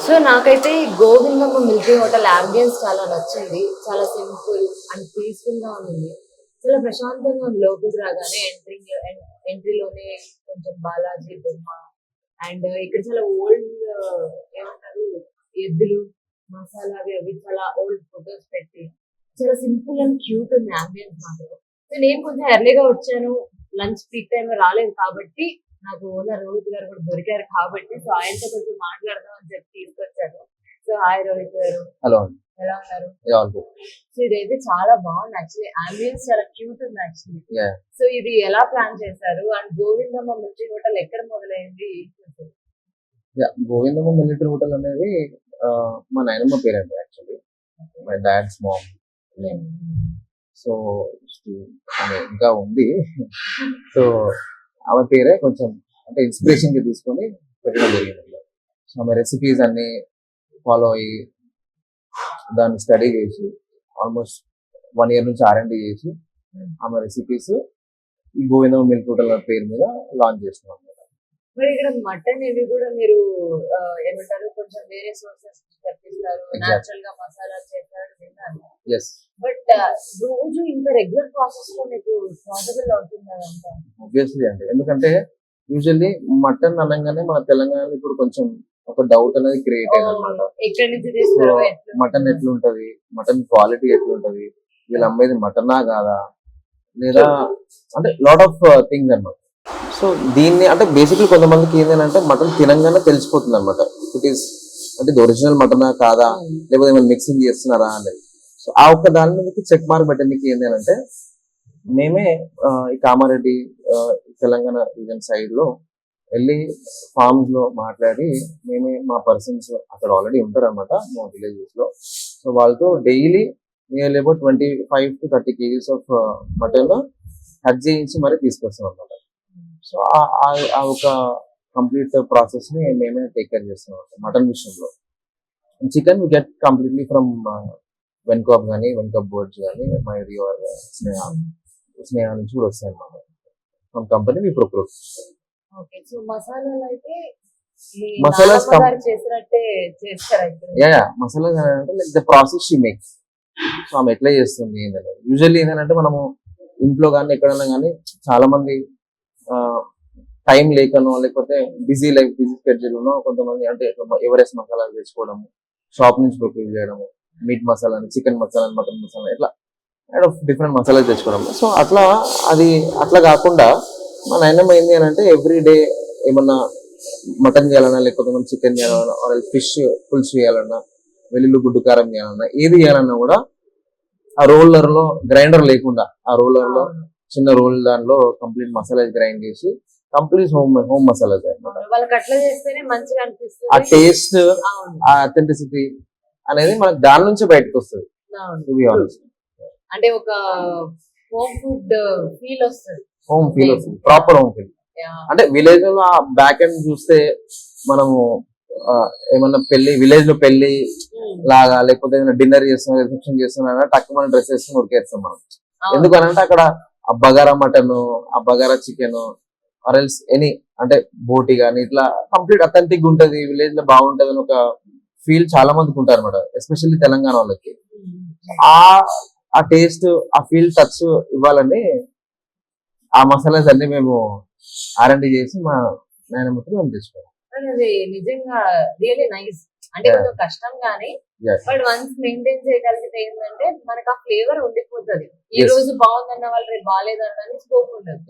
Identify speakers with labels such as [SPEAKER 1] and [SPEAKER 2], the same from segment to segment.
[SPEAKER 1] So నాకైతే Govindamma Milky hotel ambience చాలా నచ్చింది. చాలా సింపుల్ అండ్ పీస్‌ఫుల్ గా ఉంది. చాలా ప్రశాంతంగా ఉంది లోపలికి రాగానే ఎంట్రీలోనే కొంచెం బాలాజీ బొమ్మ అండ్ ఇక్కడ చాలా ఓల్డ్ ఏమంటారు ఎద్దులు, మసాలా అవి అవి చాలా ఓల్డ్ ఫోటోస్ పెట్టి చాలా సింపుల్ అండ్ క్యూట్ ఉంది అంబియన్స్ మాత్రం. సో నేను కొంచెం ఎర్లీగా వచ్చాను. లంచ్ పీక్ టైమ్‌లో రాలేదు కాబట్టి నాకు ఓనర్ రోహిత్ గారు కూడా దొరికారు కాబట్టి సో ఆయనతో కొంచెం మాట్లాడదాం అని చెప్పి తీసుకొచ్చాను. సో హాయ్ రోహిత్ గారు.
[SPEAKER 2] హలో
[SPEAKER 1] ఎలా ఉన్నారు?
[SPEAKER 2] All good.
[SPEAKER 1] సో ఇదైతే చాలా బాగుంది యాక్చువల్లీ. అంబియన్స్ చాలా క్యూట్ ఉంది యాక్చువల్లీ.
[SPEAKER 2] యా
[SPEAKER 1] సో ఇది ఎలా ప్లాన్ చేశారు? అండ్ గోవిందమ్మ మిర్చి హోటల్ ఎక్కడ మొదలైంది?
[SPEAKER 2] యా గోవిందమ్మ మిలిటరీ హోటల్ అనేది మా నాయనమ్మ పేరండి actually. My dad's mom. So ఆమె ఇంకా ఉంది. సో ఆమె పేరే కొంచెం అంటే ఇన్స్పిరేషన్ గా తీసుకొని పెట్టడం జరిగింది. సో ఆమె రెసిపీస్ అన్ని ఫాలో అయ్యి దాన్ని స్టడీ చేసి ఆల్మోస్ట్ 1 year నుంచి R&D చేసి ఆమె రెసిపీస్ ఈ గోవిందమ్మ మిల్క్ హోటల్ పేరు మీద లాంచ్ చేస్తున్నాం.
[SPEAKER 1] మరి ఇక్కడ మటన్ ఇవి కూడా మీరు ఏమంటారు కొంచెం వేరే సోర్సెస్ తెప్పిస్తారు, నేచురల్ గా మసాలా చేస్తారు విన్నాను.
[SPEAKER 2] ఎస్
[SPEAKER 1] బట్ రోజు ఇంత రెగ్యులర్ ప్రాసెస్ లో మీకు పాసిబుల్ అవుతుందంట?
[SPEAKER 2] ఆబ్వియస్లీ అండి, ఎందుకంటే యూజువల్లీ మటన్ అనగానే మన తెలంగాణలో ఇప్పుడు కొంచెం ఒక డౌట్ అనేది క్రియేట్ అయింది అనమాట.
[SPEAKER 1] ఎక్కడి నుంచి తీస్తారో
[SPEAKER 2] మటన్ ఎట్లుంటది, మటన్ క్వాలిటీ ఎట్లుంటది, వీళ్ళు అమ్మేది మటనా కాదా, లేదా అంటే లాట్ ఆఫ్ థింగ్స్ అన్నమాట. సో దీన్ని అంటే బేసిక్లీ కొంతమందికి ఏంటంటే మటన్ తినంగానే తెలిసిపోతుంది అనమాట. ఇట్ ఈస్ అంటే ఇది ఒరిజినల్ మటనా కాదా, లేకపోతే ఏమైనా మిక్సింగ్ చేస్తున్నారా అనేది. సో ఆ ఒక్క దాని మీదకి చెక్ మార్క్ పెట్టడానికి ఏంటి అంటే మేమే ఈ కామారెడ్డి తెలంగాణ రీజన్ సైడ్ లో వెళ్ళి ఫార్మ్స్ లో మాట్లాడి మేమే మా పర్సన్స్ అక్కడ ఆల్రెడీ ఉంటారు అనమాట మా విలేజెస్ లో. సో వాళ్ళతో daily nearly about 25 to 30 kgs of mutton cut చేయించి మరీ తీసుకొస్తాం అనమాట. సో ఆ ఒక కంప్లీట్ ప్రాసెస్ ని మేమే టేక్ కేర్ చేస్తున్నాం మటన్ విషయంలో. Chicken we get completely from Venkob కానీ వెన్కాప్ బర్డ్స్ కానీ మైరీ ఆర్ స్నేహ నుంచి కూడా వస్తాయి అన్నమాట. From company we procure.
[SPEAKER 1] Okay. So మసాలాలు అయితే
[SPEAKER 2] మసాలాస్
[SPEAKER 1] చేసినట్టే చేస్తారా?
[SPEAKER 2] యా మసాలా అంటే like the process she makes. So ఆమె ఎట్లా చేస్తుంది ఏంటంటే యూజువల్లీ ఏంటంటే మనము ఇంట్లో కానీ ఎక్కడన్నా కానీ చాలా మంది టైం లేకనో లేకపోతే బిజీ లైఫ్ బిజీ స్కెడ్యూల్ కొంతమంది అంటే ఎవరెస్ట్ మసాలాలు తెచ్చుకోవడము, షాప్ నుంచి ప్రొక్యూర్ చేయడము, meet masala, chicken masala, mutton masala, ఇట్లా కైండ్ ఆఫ్ డిఫరెంట్ మసాలాలు తెచ్చుకోవడం. సో అట్లా కాకుండా మా నాయనమ్మ ఏంటి అని అంటే ఎవ్రీ డే ఏమన్నా మటన్ చేయాలన్నా లేకపోతే మనం చికెన్ చేయాలన్నా ఫిష్ పులుసు చేయాలన్నా వెల్లుల్లి గుడ్డు కారం చేయాలన్నా ఏది చేయాలన్నా కూడా ఆ రోలర్ లో గ్రైండర్ లేకుండా ఆ రోలర్ లో చిన్న రోల్ దానిలో కంప్లీట్ మసాలా గ్రైండ్ చేసి కంప్లీట్ హోమ్ మసాలా ఆ టేస్ట్ ఆ అథెంటిసిటీ అనేది మనకు దాని నుంచి బయటకు వస్తుంది.
[SPEAKER 1] అంటే ఒక హోమ్ ఫుడ్ ఫీల్ వస్తుంది.
[SPEAKER 2] హోమ్ ఫీల్ వస్తుంది, ప్రాపర్ హోమ్ ఫీల్. అంటే విలేజ్ లో ఆ బ్యాక్ ఎండ్ చూస్తే మనము ఏమన్నా విలేజ్ లో పెళ్లి లాగా లేకపోతే ఏదైనా డిన్నర్ చేస్తున్నా రిసెప్షన్ చేస్తున్నా టక్ మన డ్రెస్ వేసుకుని ఉరికేస్తాం మనం. ఎందుకనంటే అక్కడ ఆ బగారా మటన్, ఆ బగారా చికెన్ ఆర్ఎల్స్ ఎనీ అంటే బోటి గానీ ఇట్లా కంప్లీట్ అథెంటిక్ ఉంటది, విలేజ్ లో బాగుంటది అని ఒక ఫీల్ చాలా మందికి ఉంటారు అనమాట, ఎస్పెషల్లీ తెలంగాణ వాళ్ళకి. ఆ టేస్ట్ ఆ ఫీల్ టచ్ ఇవ్వాలని ఆ మసాలాస్ అన్ని మేము R&D చేసి మా నాయనమ్మకి మేము తెచ్చుకోవాలి.
[SPEAKER 1] అది నిజంగా రియల్లీ నైస్. అంటే కొంచెం కష్టం కానీ బట్ వన్స్ మెయింటైన్ చేయగలిగితే ఏంటంటే మనకు ఆ ఫ్లేవర్ ఉండిపోతుంది. ఈ రోజు బాగుందన్న వాళ్ళు రేపు బాగాలేదన్న స్కోప్ ఉండదు.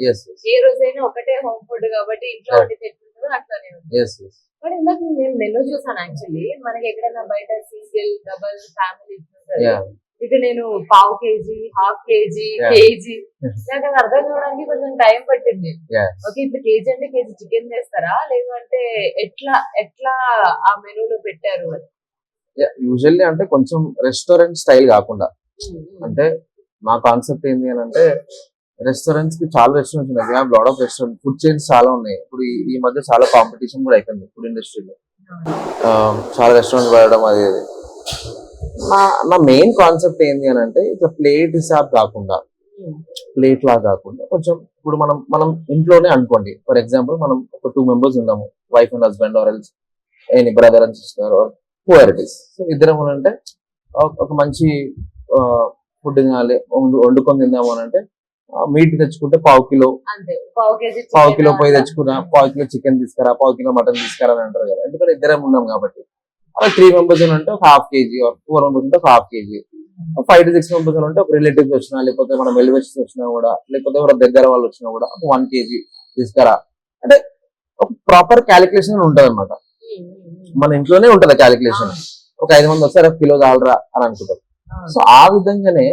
[SPEAKER 1] ఏ రోజైనా ఒకటే హోమ్ ఫుడ్ కాబట్టి ఇంట్లో వండి తెచ్చుకుంటారు అట్లానే ఉంటుంది. బట్ ఇందాక నేను మెనూ చూసాను యాక్చువల్లీ. మనకి ఎక్కడైనా బయట సింగిల్ డబల్ ఫ్యామిలీ ఇక్కడ నేను పావు కేజీ, హాఫ్ కేజీ, కేజీ నాకు అది అర్థం కావడానికి కొంచెం టైం పట్టింది. ఓకే, ఇప్పుడు కేజీ అంటే కేజీ చికెన్ చేస్తారా లేదంటే ఎట్లా ఆ మెనూలో పెట్టారు?
[SPEAKER 2] యూజువల్లీ అంటే కొంచెం రెస్టారెంట్ స్టైల్ కాకుండా అంటే మా కాన్సెప్ట్ ఏంటి అని అంటే రెస్టారెంట్స్ కి చాలా రెస్టారెంట్స్ ఉన్నాయి, lot of restaurant food chains చాలా ఉన్నాయి. ఇప్పుడు ఈ మధ్య చాలా కాంపిటీషన్ కూడా అయిపోయింది ఫుడ్ ఇండస్ట్రీలో, చాలా రెస్టారెంట్ పెట్టడం అది. నా మెయిన్ కాన్సెప్ట్ ఏంటి అని అంటే ఇట్లా ప్లేట్ హిసాబ్ కాకుండా ప్లేట్ లా కాకుండా కొంచెం ఇప్పుడు మనం ఇంట్లోనే అనుకోండి, ఫర్ ఎగ్జాంపుల్ మనం ఒక 2 members ఉన్నాము, wife and husband or else any brother and sister or whoever it is. So ఇద్దరం అంటే ఒక మంచి ఫుడ్ తినాలి, వండుకొని తిందాము అని అంటే మీట్ తెచ్చుకుంటే పావు కిలో
[SPEAKER 1] అంతే, పావు కేజీ
[SPEAKER 2] పోయి తెచ్చుకున్నా, పావు కిలో చికెన్ తీసుకురా, పావు కిలో మటన్ తీసుకురా అని అంటారు కదా. ఎందుకంటే ఇద్దరం ఉన్నాం కాబట్టి. అలా 3 members అంటే ఒక హాఫ్ కేజీ, 4 members ఉంటే ఒక హాఫ్ కేజీ, 5 to 6 members అంటే ఒక రిలేటివ్స్ వచ్చినా, లేకపోతే మన వెల్విషర్స్ వచ్చినా కూడా, లేకపోతే ఎవరు దగ్గర వాళ్ళు వచ్చినా కూడా ఒక 1 kg తీసుకురా అంటే ఒక ప్రాపర్ క్యాలిక్యులేషన్ ఉంటుంది అనమాట. మన ఇంట్లోనే ఉంటది క్యాలిక్యులేషన్. ఒక 5 మంది వస్తే కిలో చాలరా అని అనుకుంటారు. సో ఆ విధంగానే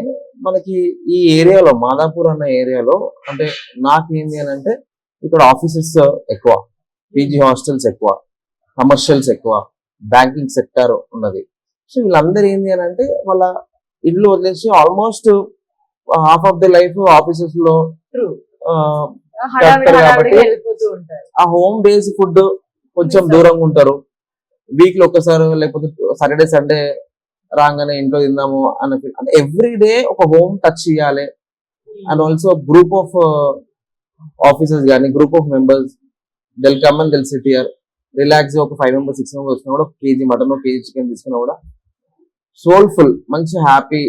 [SPEAKER 2] మనకి ఈ ఏరియాలో, మాదాపూర్ అన్న ఏరియాలో అంటే నాకేంది అని అంటే ఇక్కడ ఆఫీసెస్ ఎక్కువ, పీజీ హాస్టల్స్ ఎక్కువ, కమర్షియల్స్ ఎక్కువ, బ్యాంకింగ్ సెక్టర్ ఉన్నది. సో వీళ్ళందరూ ఏంది అని అంటే వాళ్ళ ఇల్లు వదిలేసి almost half of the life offices లో కాబట్టి ఆ హోమ్ బేస్ ఫుడ్ కొంచెం దూరంగా ఉంటారు. వీక్ లో ఒక్కసారి లేకపోతే సాటర్డే సండే రాగానే ఇంట్లో తిందాము అన్న అంటే ఎవ్రీ డే ఒక హోమ్ టచ్ చేయాలి. And also group of officers కానీ group of members they'll come and they'll sit here relax. ఒక 5 members 6 members వచ్చినా కూడా కేజీ మటన్, కేజీ చికెన్ తీసుకున్నా కూడా సోల్ఫుల్, మంచి హ్యాపీ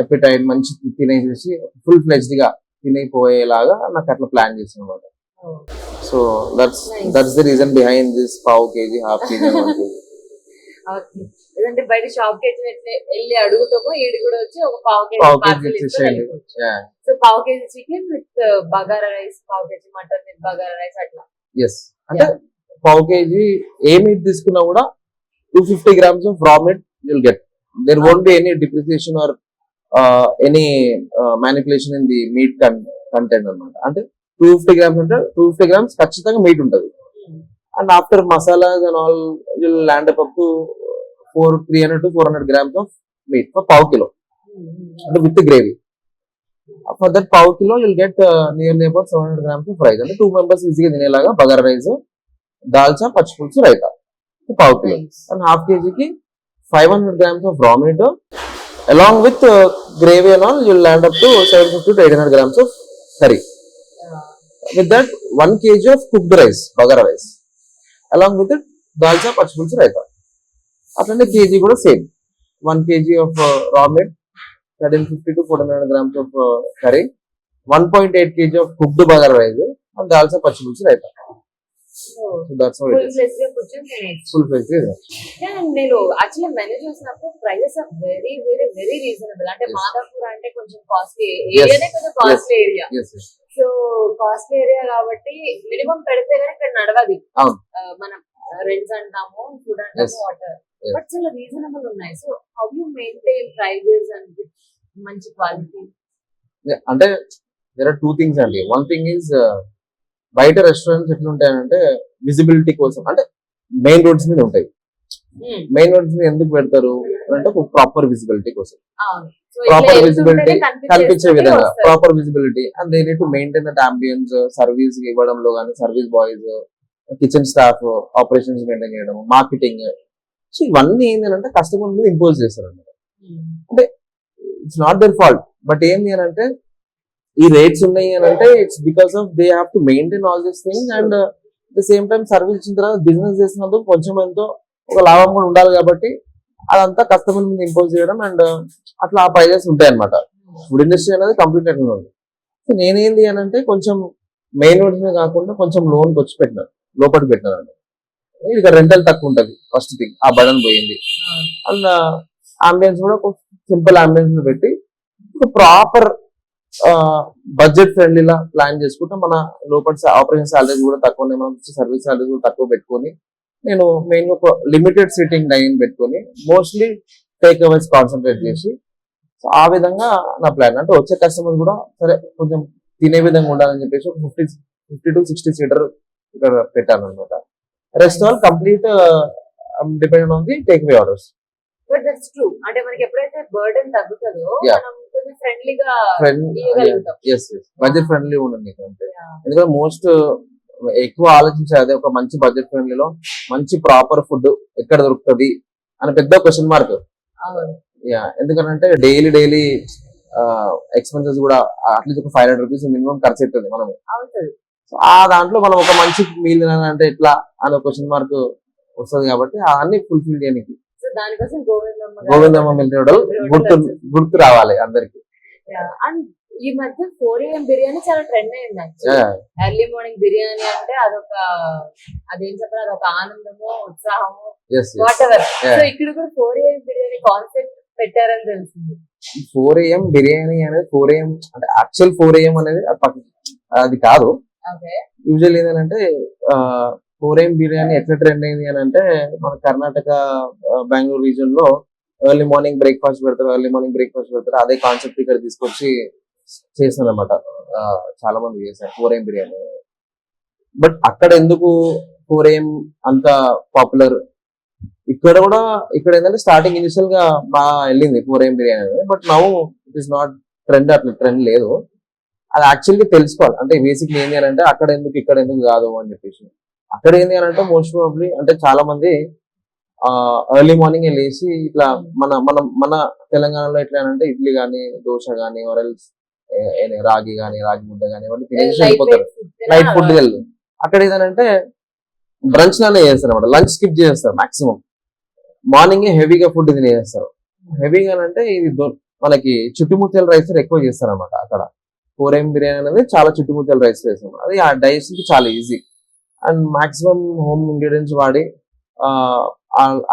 [SPEAKER 2] ఎపిటైట్, మంచి తినేసి ఫుల్ ఫ్లెజ్డ్ గా తినేపోయేలాగా నాకు అట్లా ప్లాన్ చేసిన అనమాట. So that's the reason behind this పావు కేజీ, హాఫ్ కేజీ, 1 kg.
[SPEAKER 1] లేదంటే బయట షాప్ కి వెళ్ళి అడుగుతామో ఈడు కూడా వచ్చి ఒక పావు కేజీ
[SPEAKER 2] ఇచ్చేసేయండి.
[SPEAKER 1] సో పావు KG chicken with bagara rice, పావు KG mutton with bagara rice అట్లా.
[SPEAKER 2] ఎస్, అంటే పావు కేజీ ఏ మీట్ తీసుకున్నా కూడా 250 grams of raw meat you'll get. There won't be any depreciation or any manipulation in the meat content అనమాట. అంటే 250 grams అంటే 250 grams ఖచ్చితంగా మీట్ ఉంటుంది. And after masalas and all you'll land up to 300 to 400 grams of meat for పావు kilo, అంటే with gravy. For that పావు kilo you'll get nearly about 700 grams of rice. అంటే 2 members ఈజీగా తినేలాగా బగారా రైస్, దాల్చా, పచ్చిపులుసు, రైతా పావు kilo. And half కేజీకి 500 grams of raw meet along with gravy and all, you'll land up to 750 to 800 grams of curry. With that 1 kg of cooked rice, bagara rice, along with it dalcha, pachipulsu, raita. Atlane kg kuda same 1 kg of raw meat, 1350 to 1400 grams of curry, 1.8 kg of cooked bagara rice, and dalcha, pachipulsu, raita. So that's how it is. Full fledged.
[SPEAKER 1] నేను actually menu చూసినప్పుడు prices are very very very reasonable. అంటే మాదాపూర్ అంటే కొంచెం costly ఏరియానే, కొంచెం costly area. So costly area కాబట్టి minimum పెడితే కానీ ఇక్కడ నడవది. మనం రెంట్స్ అంటాము, ఫుడ్ అంటాము, వాటర్, బట్ చాలా రీజనబుల్ ఉన్నాయి. So how you maintain prices and మంచి క్వాలిటీ?
[SPEAKER 2] అంటే దేర్ ఆర్ 2 things అండి. వన్ థింగ్ ఈజ్ బయట రెస్టారెంట్స్ ఎట్లుంటాయంటే విజిబిలిటీ కోసం, అంటే మెయిన్ రోడ్స్ మీద ఉంటాయి. మెయిన్ రోడ్స్ మీద ఎందుకు పెడతారు అంటే ప్రాపర్ విజిబిలిటీ కోసం, ప్రాపర్ విజిబిలిటీ కనిపించే విధంగా proper visibility. And they need to maintain that ambience. Service ఇవ్వడంలో కానీ service boys, kitchen staff, operations maintain చేయడం, మార్కెటింగ్. సో ఇవన్నీ ఏంటంటే కస్టమర్ మీద ఇంపోజ్ చేస్తారు అన్నమాట. అంటే it's not their fault, but ఏంటి అని అంటే ఈ రేట్స్ ఉన్నాయి అని అంటే it's because of they have to maintain all this thing. And the same time service ఇచ్చిన తర్వాత బిజినెస్ చేసినందుకు కొంచెం ఎంతో ఒక లాభం కూడా ఉండాలి కాబట్టి అదంతా కస్టమర్ మీద ఇంపోజ్ చేయడం. అండ్ అట్లా ఆ ప్రైజెస్ ఉంటాయి అనమాట. ఫుడ్ ఇండస్ట్రీ అనేది కంప్లీట్ అట్లా ఉంది. సో నేనేంది అని అంటే కొంచెం మెయిన్ రోడ్స్ మీద కాకుండా కొంచెం లోన్కి వచ్చి పెట్టినాను, లోపలికి పెట్టినాను. ఇక రెంటల్ తక్కువ ఉంటుంది ఫస్ట్ థింగ్, ఆ బడన్ పోయింది. అండ్ అంబియన్స్ కూడా సింపుల్ అంబియన్స్ పెట్టి ప్రాపర్ బడ్జెట్ ఫ్రెండ్లీలా ప్లాన్ చేసుకుంటే మన లోపల ఆపరేషన్ సాలరీస్ కూడా తక్కువ ఉన్నాయి, మనం సర్వీస్ సాలరీస్ కూడా తక్కువ పెట్టుకొని నేను మెయిన్ గా లిమిటెడ్ సిట్టింగ్ డైనింగ్ పెట్టుకొని మోస్ట్లీ టేక్ అవేస్ కాన్సన్ట్రేట్ చేసి ఆ విధంగా నా ప్లాన్. అంటే వచ్చే కస్టమర్ కూడా సరే కొంచెం తినే విధంగా ఉండాలని చెప్పేసి 50 to 60 seater ఇక్కడ పెట్టాను అనమాట. Rest all complete depend on the take away orders.
[SPEAKER 1] But that's true. అంటే మనకి ఎప్పుడైతే బర్డెన్ తగ్గుతుందో మనం కొంచెం ఫ్రెండ్లీగా
[SPEAKER 2] బడ్జెట్ ఫ్రెండ్లీ ఉండండి. ఎందుకంటే మోస్ట్ ఎక్కువ ఆలోచించేది అదే, ఒక మంచి బడ్జెట్ ఫ్రెండ్లీలో మంచి ప్రాపర్ ఫుడ్ ఎక్కడ దొరుకుతుంది అని పెద్ద క్వశ్చన్ మార్క్. ఎందుకంటే డైలీ ఎక్స్పెన్సెస్ కూడా అట్లీస్ట్ ఒక 500 rupees మినిమం ఖర్చు అవుతుంది మనం. ఆ దాంట్లో మనం ఒక మంచి మీల్ తినాలంటే ఎట్లా అనే క్వశ్చన్ మార్క్ వస్తుంది కాబట్టి అన్ని ఫుల్ఫిల్ చేయడానికి
[SPEAKER 1] దానికోసం గోవిందమ్మ
[SPEAKER 2] గోవిందమ్మ మిలిటరీ నూడల్ గుర్తు రావాలి అందరికి.
[SPEAKER 1] అండ్ ఈ మధ్య 4 AM బిర్యానీ చాలా ట్రెండ్ అయింది. ఎర్లీ మార్నింగ్ బిర్యానీ అంటే అదేం చెప్పాలి, అదొక ఆనందము, ఉత్సాహము, వాట్ ఎవర్. సో ఇక్కడ కూడా 4 AM బిర్యానీ కాన్సెప్ట్ పెట్టారని తెలిసింది.
[SPEAKER 2] 4 AM బిర్యానీ అనేది 4 AM అంటే యాక్చువల్ 4 AM అనేది అది కాదు. యూజువల్ ఏంటంటే 4 AM బిర్యానీ ఎట్లా ట్రెండ్ అయింది అని అంటే, మన కర్ణాటక బెంగళూరు రీజన్ లో ఎర్లీ మార్నింగ్ బ్రేక్ఫాస్ట్ పెడతారు. అదే కాన్సెప్ట్ ఇక్కడ తీసుకొచ్చి చేశాను అనమాట. చాలా మంది చేశారు 4 AM బిర్యానీ. బట్ అక్కడ ఎందుకు 4 AM అంత పాపులర్, ఇక్కడ ఏంటంటే స్టార్టింగ్ ఇనిషియల్ గా బాగా వెళ్ళింది 4 AM బిర్యానీ అనేది. But now it is not trend, అట్లా ట్రెండ్ లేదు. అది యాక్చువల్గా తెలుసుకోవాలి. అంటే బేసిక్లీ ఏంటి అని అంటే అక్కడ ఎందుకు ఇక్కడ ఎందుకు కాదు అని చెప్పేసి. అక్కడ ఏంటి అని అంటే మోస్ట్ ప్రాబబ్లీ అంటే చాలా మంది ఎర్లీ మార్నింగ్ లేచి ఇట్లా మన తెలంగాణలో ఎట్లా అంటే ఇడ్లీ గానీ, దోశ గానీ, రాగి ముద్ద గానీ ఇవన్నీ తినేసి వెళ్ళిపోతారు. లైట్ ఫుడ్ వెళ్ళదు. అక్కడ ఏదంటే బ్రంచ్ లానే చేస్తారు అనమాట. లంచ్ స్కిప్ చేస్తారు మాక్సిమం. మార్నింగ్ హెవీగా ఫుడ్ తినేస్తారు. హెవీగా అంటే ఇది మనకి చుట్టుముత్తల రైస్ ఎక్కువ చేస్తారు అనమాట. అక్కడ 4 AM బిర్యానీ అనేది చాలా చుట్టుముత్తల రైస్ వేస్తాం. అది ఆ డైజెషన్ కి చాలా easy and maximum home ingredients వాడి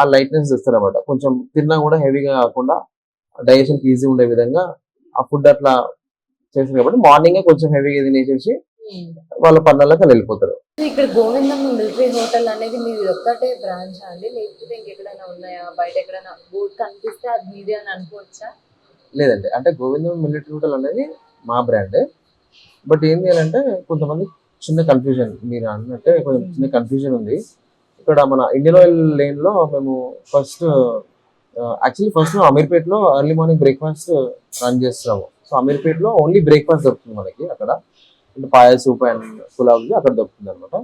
[SPEAKER 2] ఆ లైట్నెస్ ఇస్తారు అనమాట. కొంచెం తిన్నా కూడా హెవీగా కాకుండా డైజెషన్ కి ఈజీ ఉండే విధంగా ఆ ఫుడ్ అట్లా చేస్తారు. కాబట్టి మార్నింగ్ కొంచెం హెవీగా తినేసేసి వాళ్ళ పనులకు వెళ్ళిపోతారు.
[SPEAKER 1] ఇక్కడ గోవిందమ్మ మిలిటరీ హోటల్ అనేది మీది ఒక్కటే బ్రాంచ్ అండి, లేకపోతే ఇంకెక్కడైనా ఉన్నాయా? బయట ఎక్కడైనా బోర్డు కనిపిస్తే అది మీదే అని అనుకోవచ్చా?
[SPEAKER 2] లేదండి, అంటే గోవిందమ్మ మిలిటరీ హోటల్ అనేది మా బ్రాండ్. బట్ ఏంటి అని అంటే కొంతమంది చిన్న కన్ఫ్యూజన్, మీరు అన్నట్టే కొంచెం చిన్న కన్ఫ్యూజన్ ఉంది. ఇక్కడ మన ఇండియన్ ఆయిల్ లేన్ లో మేము ఫస్ట్ అమీర్పేటలో ఎర్లీ మార్నింగ్ బ్రేక్ఫాస్ట్ రన్ చేస్తున్నాము. సో అమీర్పేటలో ఓన్లీ బ్రేక్ఫాస్ట్ దొరుకుతుంది మనకి. అక్కడ పాయ సూప్ అండ్ పులావ్ అక్కడ దొరుకుతుంది అనమాట.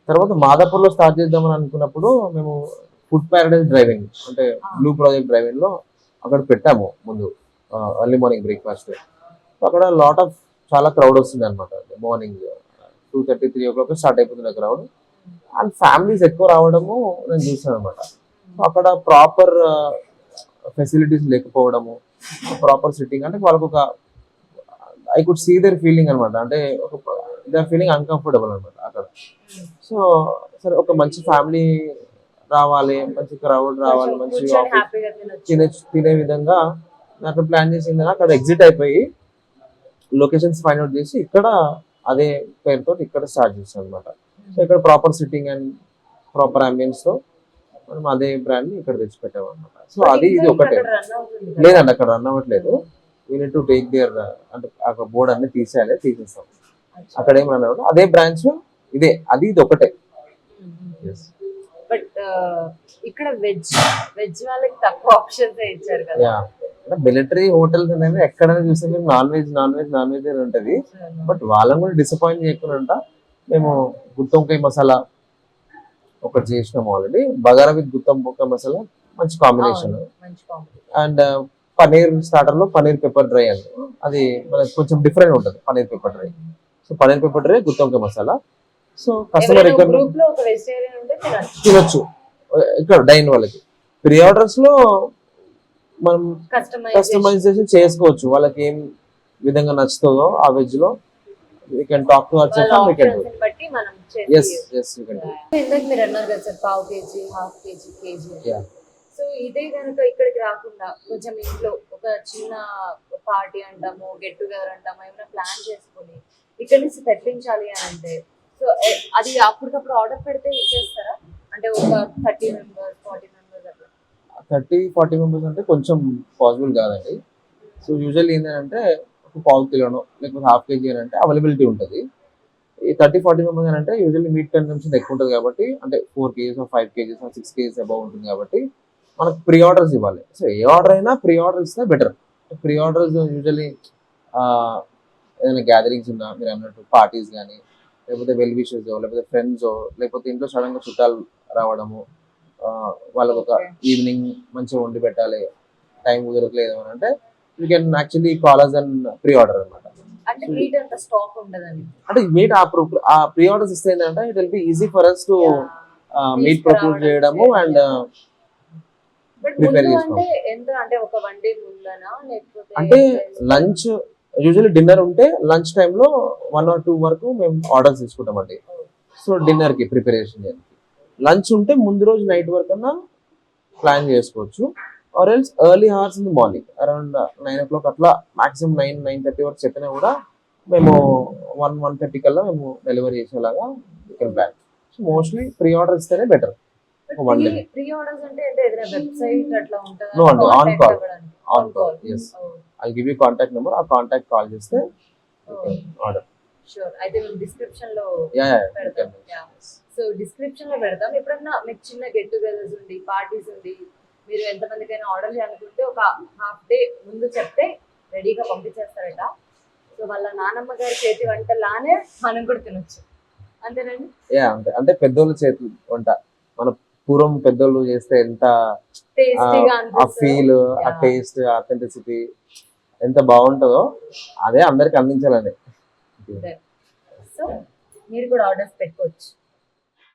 [SPEAKER 2] తర్వాత మాదాపూర్లో స్టార్ట్ చేద్దామని అనుకున్నప్పుడు మేము ఫుడ్ ప్యారడైజ్ డ్రైవింగ్ అంటే బ్లూ ప్రాజెక్ట్ డ్రైవింగ్ లో అక్కడ పెట్టాము ముందు ఎర్లీ మార్నింగ్ బ్రేక్ఫాస్ట్. అక్కడ లాట్ ఆఫ్ చాలా క్రౌడ్ వస్తుంది అనమాట. మార్నింగ్ 2:30, 3 o'clock స్టార్ట్ అయిపోతుంది క్రౌడ్. అండ్ ఫ్యామిలీస్ ఎక్కువ రావడము నేను చూసాను అనమాట. అక్కడ ప్రాపర్ ఫెసిలిటీస్ లేకపోవడము, ప్రాపర్ సిట్టింగ్, అంటే వాళ్ళకు ఒక I could see their feeling అనమాట. అంటే దే ఆర్ ఫీలింగ్ అన్కంఫర్టబుల్ అనమాట అక్కడ. సో సరే ఒక మంచి ఫ్యామిలీ రావాలి, మంచి క్రౌడ్ రావాలి, మంచి తినే విధంగా అక్కడ ప్లాన్ చేసింది. అక్కడ ఎగ్జిట్ అయిపోయి లొకేషన్స్ ఫైండ్ అవుట్ చేసి ఇక్కడ అదే పేరుతో ఇక్కడ స్టార్ట్ చేస్తాం అనమాట. సో ఇక్కడ proper sitting and proper ambience తో మనం అదే బ్రాండ్ ని ఇక్కడ తెచ్చిపెట్టాం అనమాట. సో అది ఇది ఒకటే. లేదండి, అక్కడ రన్ అవ్వట్లేదు. యూనిట్ టు టేక్ దేర్ అంటే అక్కడ బోర్డు అన్ని తీసేస్తాం. అక్కడ ఏం రన్ అవ్వదు. అదే బ్రాంచ్ ఇదే, ఇది ఒకటే.
[SPEAKER 1] బట్ ఇక్కడ వెజ్ వాళ్ళకి తక్కువ ఆప్షన్స్ ఇచ్చారు కదా.
[SPEAKER 2] మిలిటరీ హోటల్స్ అనేది ఎక్కడైనా చూస్తే మీరు నాన్ వెజ్ ఉంటది. బట్ వాళ్ళని కూడా డిసప్పాయింట్ చేయకుండా మేము గుత్తొంకాయ మసాలా ఒకటి చేసినాము ఆల్రెడీ. బగారా విత్ గుత్తొంకాయ మసాలా మంచి కాంబినేషన్. అండ్ పనీర్ స్టార్టర్ లో పనీర్ పెప్పర్ డ్రై అండి, అది మనకి కొంచెం డిఫరెంట్ ఉంటుంది paneer pepper dry. So paneer pepper dry, గుత్తొంకాయ మసాలా. సో కస్టమర్ తినొచ్చు ఇక్కడ డైన్ వాళ్ళకి. ప్రీ ఆర్డర్స్ లో మనం కస్టమైజేషన్ చేసుకోవచ్చు. వాళ్ళకి ఏం విధంగా నచ్చుతుందో ఆ వెజ్ లో we can talk to our chef and we can do it. Yes, we can do it.
[SPEAKER 1] ఇందాక మీరు అన్నారు కదా సార్, పావు KG, half KG, KG. So ఇదే కనుక ఇక్కడికి రాకుండా కొంచెం ఇంట్లో ఒక చిన్న పార్టీ అంటాము, గెట్ టుగెదర్ అంటాము, ఏమైనా ప్లాన్ చేసుకొని ఇక్కడ నుంచి తెప్పించాలి అని అంటే, సో అది అప్పటికప్పుడు ఆర్డర్ పెడితే ఇచ్చేస్తారా? అంటే ఒక 30 members, 40 members అట్లా.
[SPEAKER 2] 30-40 members అంటే కొంచెం పాసిబుల్ కాదండి. సో యూజువల్లీ ఏంటంటే ఒక పావు కిలోనో లేకపోతే హాఫ్ కేజీ అని అంటే అవైలబిలిటీ ఉంటుంది. ఈ 30-40 members అని అంటే యూజువల్లీ మీట్ కన్సంప్షన్ ఎక్కువ ఉంటుంది కాబట్టి, అంటే 4 kgs, 5 kgs, 6 kgs అబౌవ్ ఉంటుంది కాబట్టి మనకు ప్రీ ఆర్డర్స్ ఇవ్వాలి. సో ఏ ఆర్డర్ అయినా ప్రీ ఆర్డర్ ఇస్తే బెటర్. ప్రీ ఆర్డర్స్ యూజువల్లీ ఏదైనా గ్యాదరింగ్స్ ఉన్నా, మీరు అన్నట్టు పార్టీస్ కానీ, లేకపోతే వెల్ విషెస్, లేకపోతే ఫ్రెండ్స్, లేకపోతే ఇంట్లో సడన్ గా చుట్టాలు రావడము, వాళ్ళకు ఒక ఈవినింగ్ మంచిగా వండి పెట్టాలి, టైం కుదరట్లేదు అని అంటే you can actually call us and pre order అనమాట.
[SPEAKER 1] అంటే మీట్ అంత స్టాక్ ఉండదండి.
[SPEAKER 2] అంటే మీట్ ఆ ప్రీ ఆర్డర్స్ ఇస్తే ఏంటంటే it will be easy for us to meet procure చేయడము అండ్
[SPEAKER 1] బట్
[SPEAKER 2] Prepare
[SPEAKER 1] ముందు
[SPEAKER 2] చేసుకో.
[SPEAKER 1] అంటే ఎంత అంటే ఒక 1 డే ముందనా లేకపోతే
[SPEAKER 2] అంటే లంచ్ యూజువల్లీ డిన్నర్ ఉంటే లంచ్ టైంలో 1 or 2 వరకు మేము ఆర్డర్స్ తీసుకుంటామండి. సో డిన్నర్ కి ప్రిపరేషన్ చేయడానికి. లంచ్ ఉంటే ముందు రోజు నైట్ వరకు అన్నా ప్లాన్ చేసుకోవచ్చు. Or else early hours in the morning around 9 o'clock అట్లా మాక్సిమం 9-9:30 వరకు చెప్పినా కూడా మేము 1-1:30 కల్లా మేము డెలివరీ చేసేలాగా plan. So mostly pre order ఇస్తేనే better. one day.
[SPEAKER 1] Pre orders అంటే ఏదైనా వెబ్సైట్ అట్లా ఉంటుందా?
[SPEAKER 2] No అండి, on
[SPEAKER 1] Contact
[SPEAKER 2] call.
[SPEAKER 1] అవ్వడానికి?
[SPEAKER 2] On call, yes. I'll give you contact number. ఆ కాంటాక్ట్ కాల్ చేస్తే ఆర్డర్.
[SPEAKER 1] షూర్. అయితే మేము డిస్క్రిప్షన్ లో
[SPEAKER 2] యా
[SPEAKER 1] పెడతాం. సో డిస్క్రిప్షన్ లో పెడతాం. ఎప్పుడన్నా మీకు చిన్న గెట్ టుగెదర్స్ ఉండి పార్టీస్ ఉండి మీరు ఎంతమందికైనా ఆర్డర్ చేయాలనుకుంటే ఒక హాఫ్ డే ముందు చెప్తే రెడీగా పంపించేస్తారట. సో వాళ్ళ నానమ్మ గారి చేతి వంటలానే మనం కూడా తినొచ్చు, అంతేనండి?
[SPEAKER 2] యా అంతే. అంటే పెద్దోళ్ళ చేతులు వంట మన పూర్వం పెద్దోళ్ళు చేస్తే ఎంత
[SPEAKER 1] టేస్టీగా
[SPEAKER 2] ఆ ఫీల్, ఆ టేస్ట్, అథెంటిసిటీ ఎంత బాగుంటుందో అదే అందరికి అందించాలని.
[SPEAKER 1] సో మీరు కూడా ఆర్డర్స్ పెట్టుకోవచ్చు.